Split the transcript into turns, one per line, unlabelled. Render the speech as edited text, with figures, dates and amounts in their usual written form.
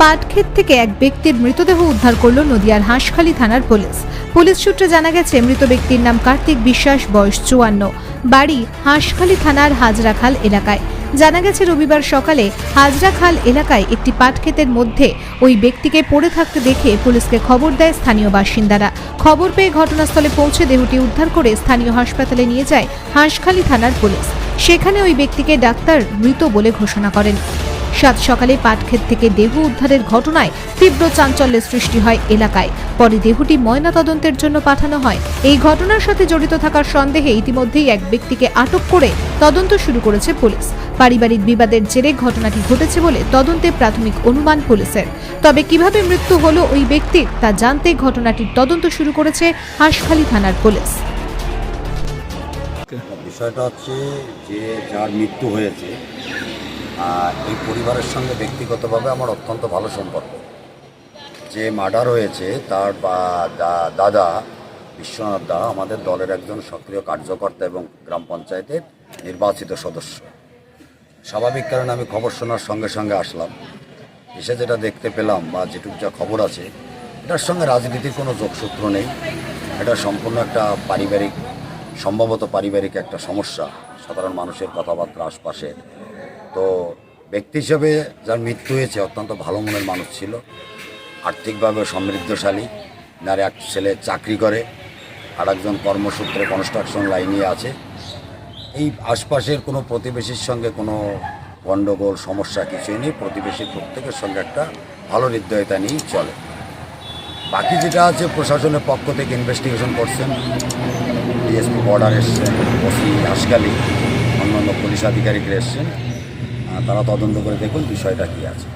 পাটক্ষেত থেকে এক ব্যক্তির মৃতদেহ উদ্ধার করল নদিয়ার হাঁসখালি থানার পুলিশ। পুলিশ সূত্রে জানা গেছে, মৃত ব্যক্তির নাম কার্তিক বিশ্বাস, বয়স 54, বাড়ি হাঁসখালি থানার হাজরাখাল এলাকায়। জানা গেছে, রবিবার সকালে হাজরাখাল এলাকায় একটি পাটক্ষেতের মধ্যে ওই ব্যক্তিকে পড়ে থাকতে দেখে পুলিশকে খবর দেয় স্থানীয় বাসিন্দারা। খবর পেয়ে ঘটনাস্থলে পৌঁছে দেহটি উদ্ধার করে স্থানীয় হাসপাতালে নিয়ে যায় হাঁসখালি থানার পুলিশ। সেখানে ওই ব্যক্তিকে ডাক্তার মৃত বলে ঘোষণা করেন। সাত সকালে পাটক্ষেত থেকে দেহ উদ্ধারের ঘটনায় তীব্র চাঞ্চল্যের সৃষ্টি হয় এলাকায়। পরে দেহটি ময়নাতদন্তের জন্য পাঠানো হয়। এই ঘটনার সাথে জড়িত থাকার সন্দেহে ইতিমধ্যেই এক ব্যক্তিকে আটক করে তদন্ত শুরু করেছে পুলিশ। পারিবারিক বিবাদের জেরে ঘটনাটি ঘটেছে বলে তদন্তে প্রাথমিক অনুমান পুলিশের। তবে কিভাবে মৃত্যু হলো ওই ব্যক্তির তা জানতে ঘটনাটির তদন্ত শুরু করেছে হাঁসখালি থানার পুলিশ।
বিষয়টা হচ্ছে যে যার মৃত্যু হয়েছে, এই পরিবারের সঙ্গে ব্যক্তিগতভাবে আমার অত্যন্ত ভালো সম্পর্ক। যে মার্ডার হয়েছে তার দাদা বিশ্বনাথ দা আমাদের দলের একজন সক্রিয় কার্যকর্তা এবং গ্রাম পঞ্চায়েতের নির্বাচিত সদস্য। স্বাভাবিক কারণে আমি খবর শোনার সঙ্গে সঙ্গে আসলাম। এসে যেটা দেখতে পেলাম বা যেটুকু যা খবর আছে, এটার সঙ্গে রাজনীতির কোনো যোগসূত্র নেই। এটা সম্পূর্ণ একটা সম্ভবত পারিবারিক একটা সমস্যা, সাধারণ মানুষের কথাবার্তা আশপাশে। তো ব্যক্তি হিসেবে যার মৃত্যু হয়েছে অত্যন্ত ভালো মনের মানুষ ছিল, আর্থিকভাবে সমৃদ্ধশালী। যার এক ছেলে চাকরি করে, আর একজন কর্মসূত্রে কনস্ট্রাকশন লাইনে আছে। এই আশপাশের কোনো প্রতিবেশীর সঙ্গে কোনো গণ্ডগোল সমস্যা কিছুই নেই। প্রতিবেশীর প্রত্যেকের সঙ্গে একটা ভালো হৃদয়তা নিয়েই চলে। বাকি যেটা আছে, প্রশাসনের পক্ষ থেকে ইনভেস্টিগেশন করছেন, ডিএসপি বর্ডার এসছেন, ওসি হাঁসখালি, অন্যান্য পুলিশ আধিকারিকরা এসছেন। তারা তদন্ত করে দেখুন বিষয়টা কী আছে।